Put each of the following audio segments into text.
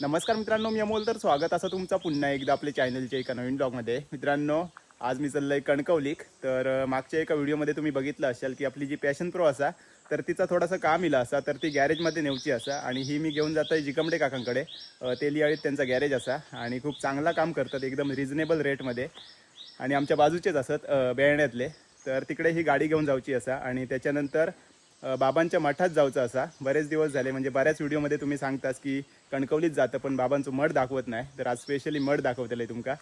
नमस्कार मित्रांनो, मी अमोल. तर स्वागत असं तुमचं पुन्हा एकदा आपल्या चॅनलच्या एका नवीन ब्लॉगमध्ये. मित्रांनो, आज मी चाललोय कणकवलीक. तर मागच्या एका व्हिडिओमध्ये तुम्ही बघितलं असाल की आपली जी पॅशन प्रो असा तर तिचा थोडासा काम इला असा तर ती गॅरेजमध्ये नेऊची असा आणि ही मी घेऊन जातोय जिकमडे काकांकडे. तेलियाळीत त्यांचा गॅरेज असा आणि खूप चांगला काम करतात, एकदम रिजनेबल रेटमध्ये आणि आमच्या बाजूचेच असत बेळण्यातले. तर तिकडे ही गाडी घेऊन जाऊची असा आणि त्याच्यानंतर बाबांच्या मठात जाऊचं असा. बरेच दिवस झाले, म्हणजे बऱ्याच व्हिडिओमध्ये तुम्ही सांगतास की कणकवलीत जातं पण बाबांचं मठ दाखवत नाही, तर आज स्पेशली मठ दाखवतेलं आहे तुमका.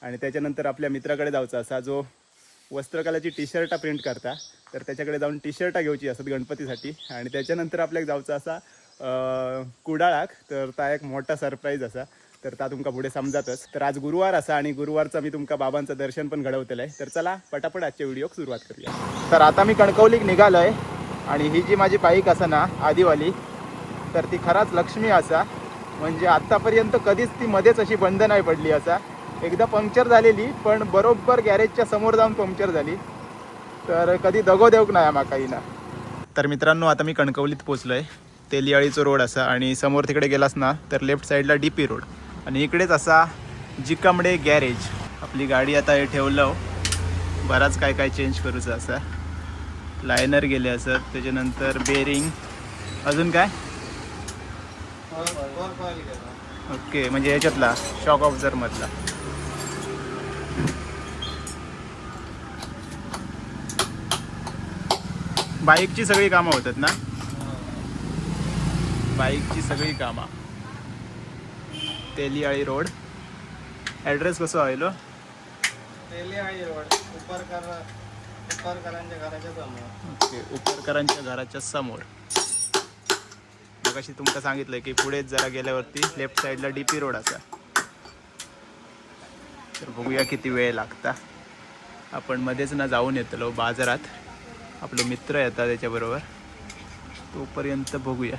आणि त्याच्यानंतर आपल्या मित्राकडे जाऊचा असा जो वस्त्रकलाची टी शर्टा प्रिंट करता, तर त्याच्याकडे जाऊन टी शर्टा घेऊची असत गणपतीसाठी. आणि त्याच्यानंतर आपल्याला जाऊचा असा कुडाळाक, तर ता एक मोठा सरप्राईज असा, तर ता तुमका पुढे समजातच. तर आज गुरुवार असा आणि गुरुवारचा मी तुमका बाबांचं दर्शन पण घडवतेलं आहे. तर चला पटापट आजच्या व्हिडिओक सुरुवात करूया. तर आता मी कणकवलीक निघालोय आणि ही जी माझी बाईक असा ना आदिवाली, तर ती खराच लक्ष्मी असा. म्हणजे आत्तापर्यंत कधीच ती मध्येच अशी बंद नाही पडली असा. एकदा पंक्चर झालेली, पण बरोबर गॅरेजच्या समोर जाऊन पंक्चर झाली, तर कधी दगो देऊक नाही माका ना. तर मित्रांनो, आता मी कणकवलीत पोचलो आहे. तेलियाळीचं रोड असा आणि समोर तिकडे गेलास ना तर लेफ्ट साईडला DP रोड आणि इकडेच असा जिकमडे गॅरेज. आपली गाडी आता हे ठेवलं, बराच काय काय चेंज करूचं असा. लायनर गेले असत, त्याच्यानंतर बेरिंग, अजून काय ओके, म्हणजे ह्याच्यातला शॉक ऑब्झर्वर मधला. बाईकची सगळी कामं होतात ना, बाईकची सगळी कामं. तेलियाळी रोड. ॲड्रेस कसं आहे लो? तेलियाळी रोड, उपरकरांच्या घराच्या समोर. ओके, उपरकरांच्या घराच्या समोर. मग अशी तुमका सांगितलं की पुढे जरा गेल्यावरती लेफ्ट साईडला DP रोड असा. तर बघूया किती वेळ लागता. आपण मध्येच ना जाऊन येतलो बाजारात, आपलं मित्र येतात त्याच्याबरोबर, तोपर्यंत बघूया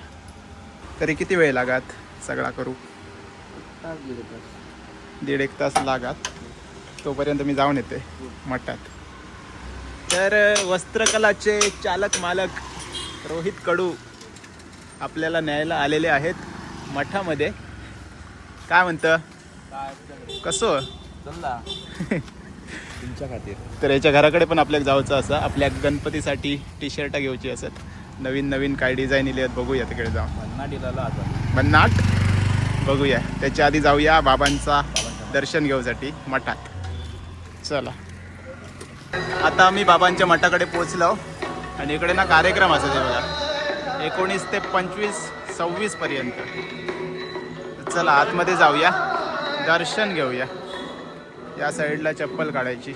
तरी किती वेळ लागात सगळा करू. 1.5 तास लागात. तोपर्यंत मी जाऊन येते मठात. तर वस्त्रकलाचे चालक मालक रोहित कडू आपल्याला न्यायला आलेले आहेत मठामध्ये. काय म्हणतं, कसं तुमच्या खातीर? तर याच्या घराकडे पण आपल्याला जायचं असं. आपल्या गणपतीसाठी टी शर्टा घ्यायची असत. नवीन नवीन काय डिझाईन इले आहेत, बघूया तिकडे जाऊन. भन्नाट बघूया. त्याच्या आधी जाऊया बाबांचा दर्शन घेऊसाठी मठात. चला, आता आम्ही बाबांच्या मठाकडे पोचलो आणि इकडे ना कार्यक्रम असतो ते बघा, 19 ते 25, 26 पर्यंत. चला आतमध्ये जाऊया, दर्शन घेऊया. या साईडला चप्पल काढायची.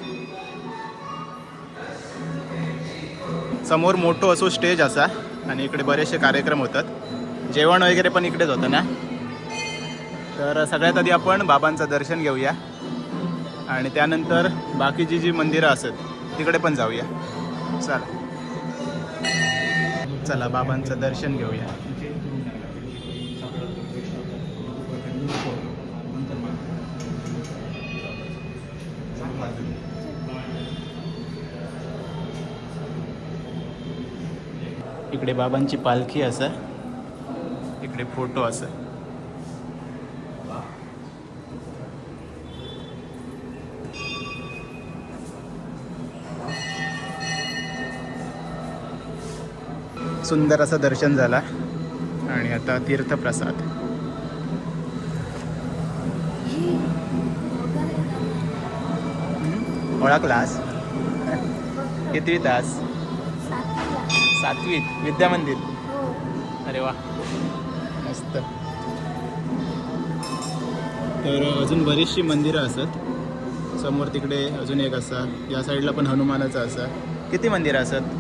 समोर मोठं असो स्टेज असा आणि इकडे बरेचसे कार्यक्रम होतात. जेवण वगैरे पण इकडेच होतं ना. तर सगळ्यात आधी आपण बाबांचं दर्शन घेऊया आणि त्यानंतर बाकीची जी मंदिरं असत तिकडे पण जाऊया. चला बाबांचं दर्शन घेऊया. इकडे बाबांची पालखी असं, इकडे फोटो असं. सुंदर असं दर्शन झाला आणि आता तीर्थप्रसाद. ओळखलास? कितवी तास? 7वीत विद्या मंदिर. अरे वा, मस्त. तर अजून बरीचशी मंदिरं असत. समोर तिकडे अजून एक असा, या साईडला पण हनुमानाचा असा. किती मंदिरं असत?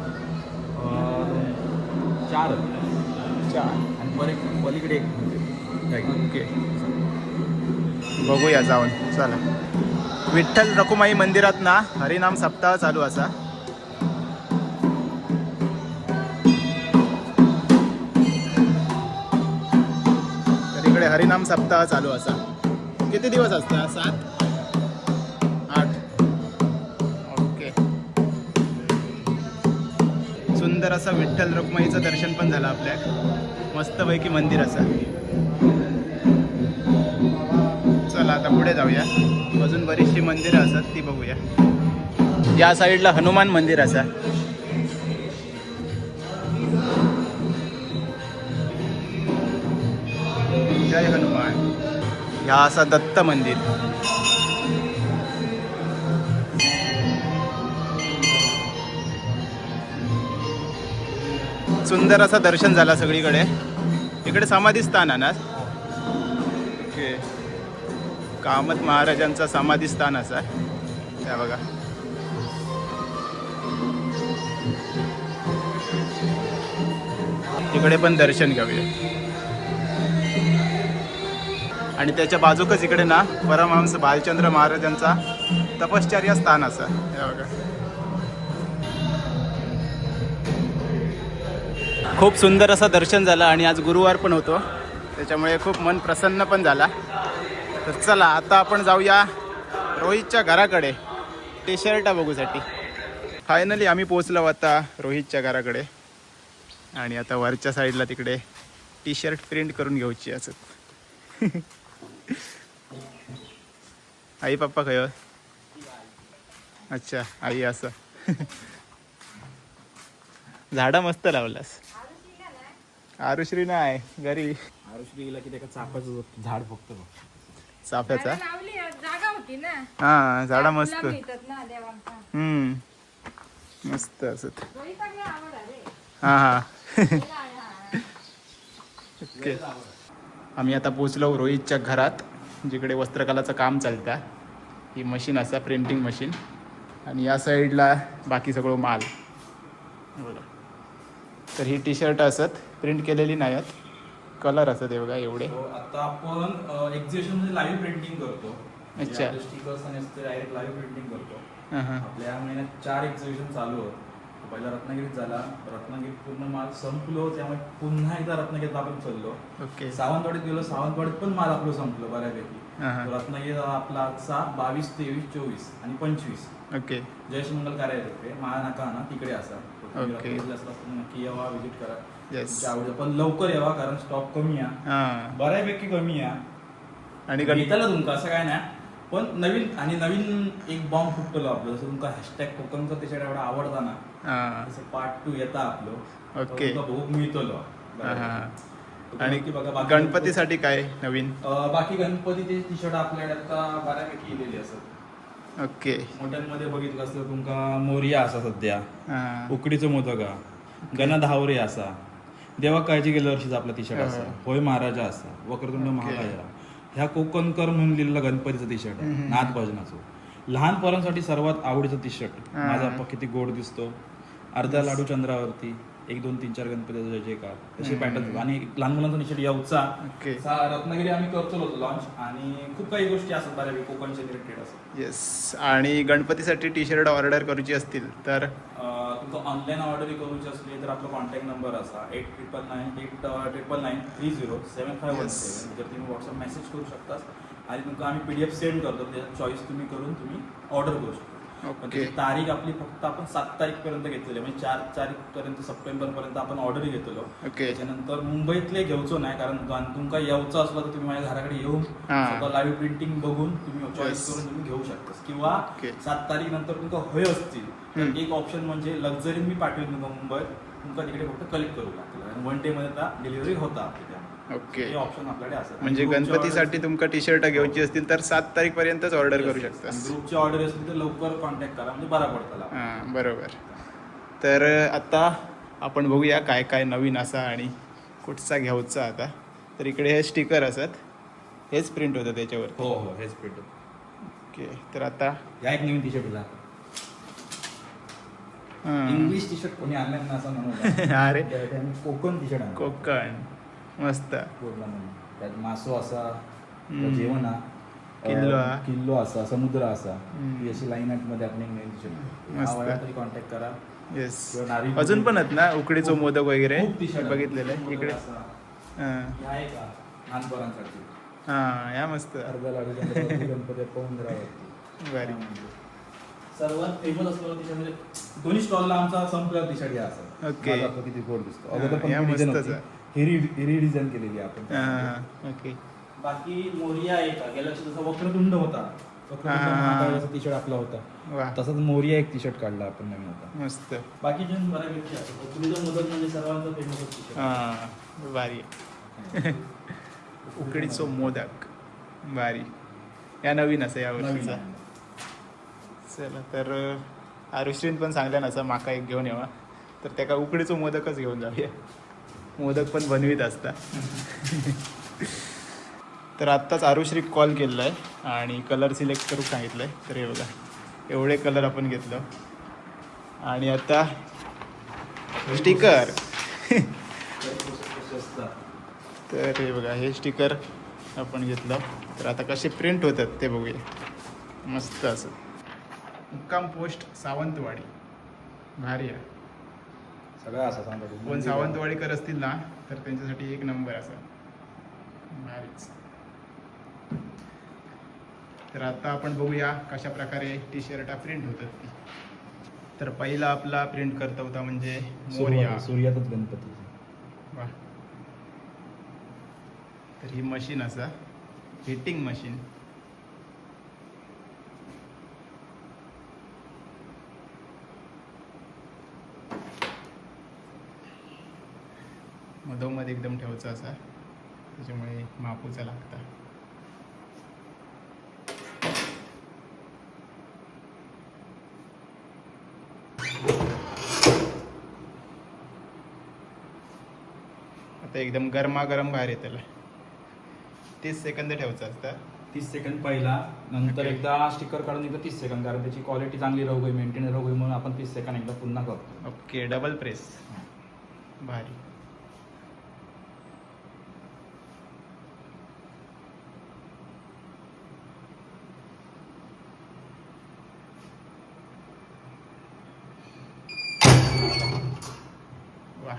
4 आणि पलीकडे एक. ओके, बघूया जाऊन. चला. विठ्ठल रखुमाई मंदिरात ना हरिनाम सप्ताह चालू असा. तर इकडे हरिनाम सप्ताह चालू असा. किती दिवस असता? 7, 8. ओके. सुंदर असं विठ्ठल रखुमाईचं दर्शन पण झालं आपल्या. मस्तपैकी मंदिर असं. चला आता पुढे जाऊया. अजून बरीचशी मंदिरं असतात ती बघूया. या साईडला हनुमान मंदिर असा. जय हनुमान. ह्या असा दत्त मंदिर. सुंदर असं दर्शन झालं सगळीकडे. इकडे समाधी स्थान आहे ना. ओके. कामत महाराजांचा समाधी स्थान असा त्या बघा. तिकडे पण दर्शन घेऊया. आणि त्याच्या बाजूकच इकडे ना परमहंस भालचंद्र महाराजांचा तपश्चर्या स्थान असा हे बघा. खूप सुंदर असं दर्शन झालं आणि आज गुरुवार पण होतो त्याच्यामुळे खूप मन प्रसन्न पण झाला. तर चला आता आपण जाऊया रोहितच्या घराकडे टी शर्ट बघूसाठी. फायनली आम्ही पोचलो आता रोहितच्या घराकडे आणि आता वरच्या साईडला तिकडे टी शर्ट प्रिंट करून घ्यायची असं. आई पप्पा खय? अच्छा आई असं. झाडा मस्त लावलास. आरुश्री नाही घरी. आरुश्री गेला की त्याचा चापाचं झाड फक्त चाफ्याचा. जागा होती ना. हा झाडा मस्त. मिळतात ना देवांना. मस्त असत. रोहिताला आवड आहे. हा हा. ओके. आम्ही आता पोचलो रोहितच्या घरात जिकडे वस्त्रकलाचं काम चालतं. ही मशीन असा प्रिंटिंग मशीन आणि या साईडला बाकी सगळं माल. तर ही टी शर्ट असत प्रिंट केलेली नाही आहेत. कलर असत हे बघा एवढे. आता आपण एक्झिबिशन मध्ये लाईव्ह प्रिंटिंग करतो. अच्छा. स्टिकर्स आणि डायरेक्ट लाईव्ह प्रिंटिंग करतो. हां हां. आपल्या महिन्यात 4 एक्झिबिशन चालू आहेत. पहिला रत्नागिरीत झाला. रत्नागिरीत पूर्ण माल संपलो त्यामुळे पुन्हा एकदा रत्नागिरीत आपण चाललो. ओके. सावंतवाडीत गेलो. सावंतवाडीत पण माल आपलं संपलं बऱ्यापैकी. हां हां. रत्नागिरीत आपला आजचा 22, 23, 24 आणि 25 ओके. जयश्रीमंगल कार्यालय महानाका ना तिकडे असा. ओके. नक्की यावा विजिट करा. येस. तुमच्या आवडीचं पण लवकर यावा कारण स्टॉक कमी आहे. हां. बऱ्यापैकी कमी आहे आणि घेताला तुमका असं काय नाही पण नवीन एक बॉम्ब फुटलो आपलं. जसं तुमका हॅशटॅग कोकणचं त्याच्याकडे एवढा आवडता ना हां. तसं पार्ट 2 येता आपलं. ओके. तुमका भोग मिळतलो. हां हां. आणि आणि बघा बाकी गणपतीसाठी काय नवीन? बाकी गणपतीचे टी शर्ट आपल्याकडे आता बऱ्यापैकी इलेली असतात. ओके. मोठ्यांमध्ये बघितलं असतं तुमका मोरिया असा सध्या. हां. उकडीचं मोदक गणा धावरे असा. देवा काळजी गेल्या वर्षीचा आपला टी शर्ट असा. होय महाराजा असा. वक्रतुंड महाराजा. ह्या कोकणकर म्हणून लिहिलेला गणपतीचा टी शर्ट आहे. नाथ भजनाचं. लहान पोरांसाठी सर्वात आवडीचं टी शर्ट. माझा अप्पा किती गोड दिसतो. अर्धा लाडू चंद्रावरती 1, 2, 3, 4 गणपतीचा जय जयकार अशी पॅटर्न. आणि लहान मुलांचा टी शर्ट यावचा ओके. रत्नागिरी आम्ही करतो लॉन्च आणि खूप काही गोष्टी असतात बऱ्यापैकी कोकणच्या रिलेटेड असतात. येस. आणि गणपतीसाठी टी शर्ट ऑर्डर करूची असतील तर तुमचं ऑनलाईन ऑर्डर करूची असली तर आपला कॉन्टॅक्ट नंबर असा 8999307517. जर तुम्ही व्हॉट्सअप मेसेज करू शकता आणि तुमका आम्ही PDF सेंड करतो. त्याचा चॉईस तुम्ही करून तुम्ही ऑर्डर करू शकता. पण त्याची तारीख आपली फक्त आपण 7 तारीखपर्यंत घेतलेली म्हणजे 4 तारीखपर्यंत सप्टेंबरपर्यंत आपण ऑर्डर घेतलो. ओके. त्याच्यानंतर मुंबईतले घेऊचो नाही कारण तुमका यावचं असलं तर तुम्ही माझ्या घराकडे येऊन स्वतः लाईव्ह प्रिंटिंग बघून तुम्ही चॉईस करून तुम्ही घेऊ शकता. किंवा 7 तारीख नंतर तुमका होय असतील तर एक ऑप्शन म्हणजे लक्झरी मी पाठवेल तुमका मुंबईत. तुमका तिकडे फक्त कलेक्ट करू लागतील आणि 1 डे मध्ये आता डिलिव्हरी होता आपल्या. ओके. हे ऑप्शन आपल्याकडे असतात. म्हणजे गणपतीसाठी तुमका टी शर्ट घ्यायची असतील तर 7 तारीखपर्यंतच ऑर्डर करू शकता. ग्रुपची ऑर्डर असली तर लवकर कॉन्टॅक्ट करा म्हणजे बरा पडताला. हां बरोबर. तर आता आपण बघूया काय काय नवीन असा आणि कुठचा घ्यायचा आता. तर इकडे हे स्टिकर असत हेच प्रिंट होतं त्याच्यावर. हो हो हेच प्रिंट. ओके. तर आता या एक नवीन टी शर्टला इंग्लिश टी शर्ट कोणी आणलं ना असं म्हणून. अरे कोकण टी शर्ट कोकण मस्त. त्यात मासो असा जेवण किल्लो असा समुद्र असा ही अशी लाईन आर्ट मध्ये आपण एक नवीन टी शर्ट तरी कॉन्टॅक्ट करा. येस. अजून पण आहेत ना उकडीचो मोदक वगैरे बघितलेलं आहे इकडे. लहान पोरांसाठी हां या मस्त. अर्धा लाडू गणपती भारी. सर्वात फेमस असलेला टी शर्ट म्हणजे दोन्ही स्टॉलला आमचा संपला टी शर्ट असा. ओके. किती गोड दिसतो. या अगोदर मस्तच पण आहे. ही रिडिझाईन केलेली आपण. हां ओके. बाकी मोरिया आहे का गेल्या वर्षी जसा वक्रतुंड होता वक्रतुंड हा. महाकाळाचा टी शर्ट आपला होता वा तसाच मोरिया एक टी शर्ट काढला आपण नवीन आता मस्त बाकी जण बऱ्यापैकी असतात उकडीचा मोदक म्हणजे सर्वांचा फेमस टी शर्ट हां भारी उकडीचो मोदक भारी या नवीन असं या वर्षीचा चला तर आरुश्रीन पण सांगल्या ना असं माका एक घेऊन यावा तर त्याका उकडीचो मोदकच घेऊन जाऊया मोदक पण बनवीत असता तर आत्ताच आरुश्री कॉल केलेला आहे आणि कलर सिलेक्ट करू सांगितलं आहे तर हे बघा एवढे कलर आपण घेतलं आणि आता स्टिकर तर हे बघा हे स्टिकर आपण घेतलं तर आता कसे प्रिंट होतात ते बघूया मस्त असं मुक्काम पोस्ट सावंतवाडी भारी आहे सगळं असं सांगतो कोण सावंतवाडीकर असतील ना तर त्यांच्यासाठी एक नंबर असा भारीच तर आता आपण बघूया कशा प्रकारे टी शर्ट प्रिंट होतात ती तर पहिला आपला प्रिंट करता होता म्हणजे मोरया सूर्यातच गणपती वा तर ही मशीन असा हिटिंग मशीन मधोमध एकदम ठेवायचा असा त्याच्यामुळे मापूचा लागता आता एकदम गरमागरम बाहेर येतं 30 सेकंद ठेवायचं असतं 30 सेकंड पहिला नंतर Okay. एकदा स्टिकर काढून एकदा 30 सेकंड कारण त्याची क्वालिटी चांगली राहू गई मेंटेन राहू गई म्हणून आपण 30 सेकंड एकदा पुन्हा करतो ओके डबल प्रेस भारी वा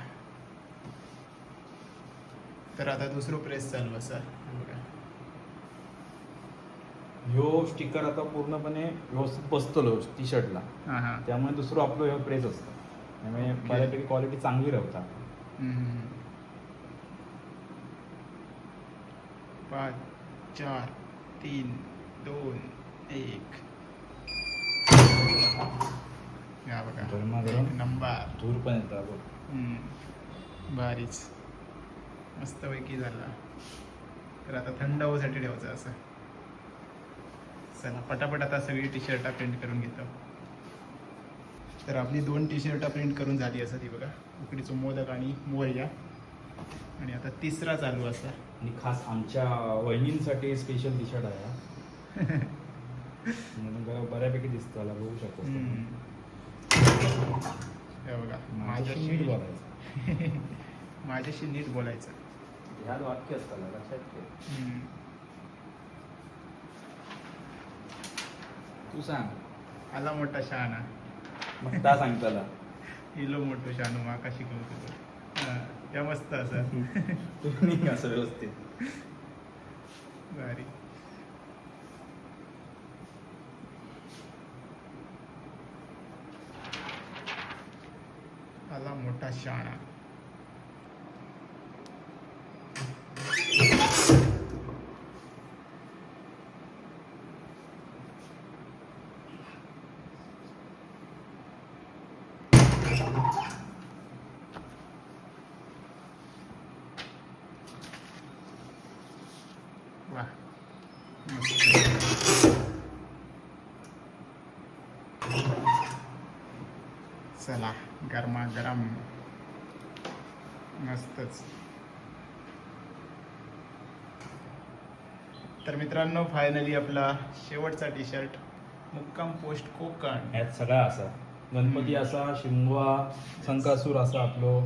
तर आता दुसरं प्रेस चालू असा बघा ह्यो स्टिकर आता पूर्णपणे व्यवस्थित बसतो टी शर्टला हां हां त्यामुळे दुसरं आपलं ह्यो प्रेस असतं त्यामुळे Okay. बऱ्यापैकी क्वालिटी चांगली राहता हम्म. 5 4 3 2 1 या बघा गरमागरम. एक नंबर धूर पण येतात बघ. भारीच मस्तपैकी झाला तर आता थंड होण्यासाठी ठेवायचं असं चला पटापट आता सगळी टी शर्ट प्रिंट करून घेतो तर आपली 2 टी शर्ट प्रिंट करून झाली असं ती बघा उकडीचं मोदक आणि मोरया आणि आता तिसरा चालू असा आणि खास आमच्या वहिनींसाठी स्पेशल टी शर्ट आहे हा. म्हणून बऱ्यापैकी दिसतो मला बघू शकतो हे बघा माझ्याशी नीट बोलायचं माझ्याशी नीट बोलायचं ह्यात वाक्य असतं लक्षात ठेव तू सांग आला मोठा शहाणा मग त्या सांग त्याला इलो मोठो शहाणू माका शिकवतो त्या मस्त असं तू नाही असं व्यवस्थित भारी आला मोठा शहाणा वा चला गरमागरम मस्तच तर मित्रांनो फायनली आपला शेवटचा टी शर्ट मुक्काम पोस्ट कोकण ह्यात सगळा असा गणपती असा शिमगा संकासूर असा आपलो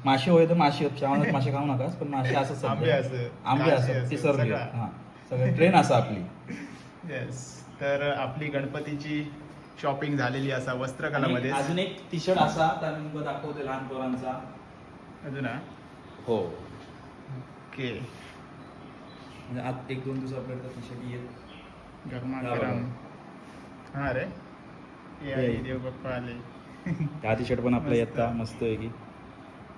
मासे होय तर मासे श्रावणात मासे खाऊ नकास पण मासे असं सध्या. आंबे असं, आंबे काशी असं असं, ती सर्व सगळा. हा सगळं ट्रेन असा आपली येस तर आपली गणपतीची शॉपिंग झालेली असा वस्त्रकलामध्ये आणि अजून एक टी शर्ट असा त्या मी दाखवते लहान पोरांचा अजून हो ओके म्हणजे आज 1-2 दिवस आपल्याकडे टी शर्ट येत गरमागरम हा रे ये ये. आई देव बाप्पा आले हा टी शर्ट पण आपला मस्त. येता मस्त आहे की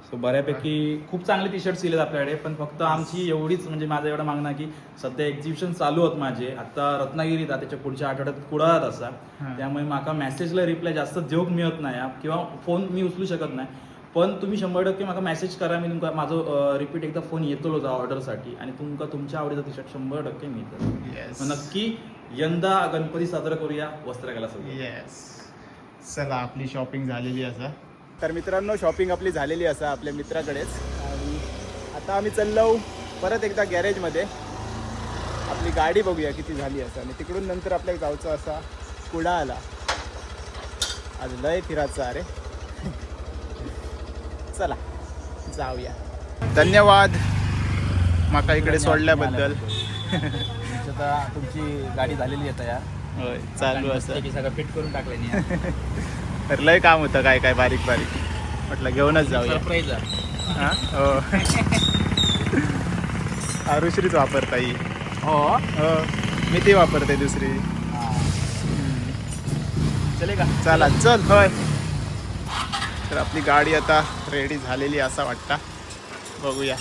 सो बऱ्यापैकी खूप चांगले टी शर्ट आहेत आपल्याकडे, पण फक्त आमची एवढीच म्हणजे माझं एवढं मागणं आहे की सध्या एक्झिबिशन चालू आहेत माझे आता रत्नागिरीत, त्याच्या पुढच्या आठवड्यात कुडाळात असा. त्यामुळे माका मेसेजला रिप्लाय जास्त देऊक मिळत नाही किंवा फोन मी उचलू शकत नाही. पण तुम्ही 100% म्हाका मेसेज करा, मी तुमका माझं रिपीट एकदा फोन येतलो जा ऑर्डरसाठी आणि तुमका तुमच्या आवडीचा टी शर्ट 100% मिळतं. येस मग नक्की यंदा गणपती साजरा करूया वस्त्रकला सोबत. येस. चला आपली शॉपिंग झालेली असा. तर मित्रांनो शॉपिंग आपली झालेली असा आपल्या मित्राकडेच, आणि आता आम्ही चाललो परत एकदा गॅरेजमध्ये आपली गाडी बघूया किती झाली असं, आणि तिकडून नंतर आपल्याला जायचं असा कुडाळला. आज लय फिरायचं अरे. चला जाऊया. धन्यवाद माका इकडे सोडल्याबद्दल. आता तुमची गाडी झालेली आहे तयार. होय चालू असं. की सगळं फिट करून टाकले नाही. तर लय काम होतं काय काय बारीक बारीक, म्हटलं घेऊनच जाऊया. सरप्राईज हां हो. आरुश्रीच वापरता ही. हो. हो मी ती वापरते दुसरी. चले का? चला चल. होय. तर आपली गाडी आता रेडी झालेली असा वाटता, बघूया.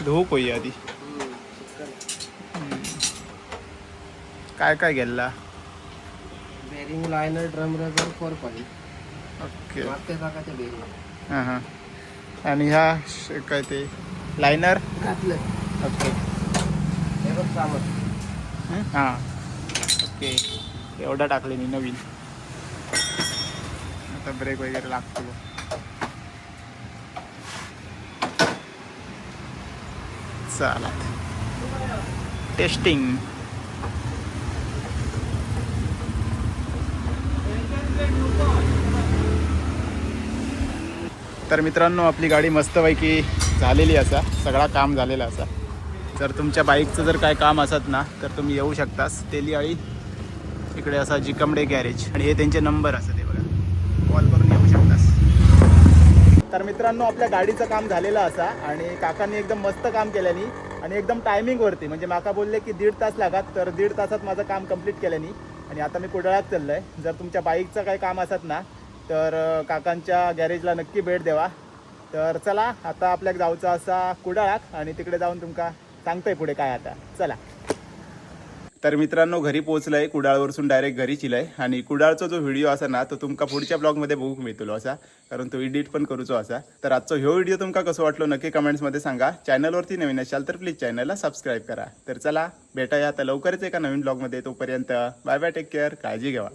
धूप होई आधी. काय काय गेला? Bearing liner drum rubber 4 point. Okay. मागच्या चाकाचे बेरिंग हां हां. आणि ह्या काय ते लायनर. घातलं. ओके. हे बघ सामान. हां ओके. एवढा टाकले मी नवीन. आता ब्रेक वगैरे लागतो. चला टेस्टिंग. तर मित्रांनो आपली गाडी मस्तपैकी झालेली असा, सगळा काम झालेला असा. जर तुमच्या बाईकचं जर काय काम असत ना तर तुम्ही येऊ शकतास तेलियाळी इकडे असा जिकमडे गॅरेज, आणि हे त्यांचे नंबर असं ते बघा, कॉल करून येऊ शकतास. तर मित्रांनो आपल्या गाडीचं काम झालेलं असा, आणि काकांनी एकदम मस्त काम केल्यानी आणि एकदम टायमिंगवरती, म्हणजे माका बोलले की 1.5 तास लागत, तर 1.5 तासात माझं काम कंप्लीट केल्यानी. आणि आता मी कुडाळात चाललो आहे. जर तुमच्या बाईकचं काही काम असत ना तर काकांच्या गॅरेजला नक्की भेट द्यावा. तर चला आता आपल्याला जाऊचा असा कुडाळात, आणि तिकडे जाऊन तुमका सांगतोय पुढे काय आता. चला. तर मित्रांनो घरी पोहोचलंय, कुडाळवरसून डायरेक्ट घरी चिलय, आणि कुडाळचा जो व्हिडिओ असा ना तो तुमका पुढच्या ब्लॉगमध्ये बघूक मिळतलो असा, कारण तो एडिट पण करूचो असा. तर आजचा ह्यो व्हिडिओ तुमका कसं वाटलो नक्की कमेंट्समध्ये सांगा. चॅनलवरती नवीन असाल तर प्लीज चॅनलला सबस्क्राईब करा. तर चला भेटाया आता लवकरच एका नवीन ब्लॉगमध्ये. तोपर्यंत बाय बाय, टेक केअर, काळजी घ्यावा.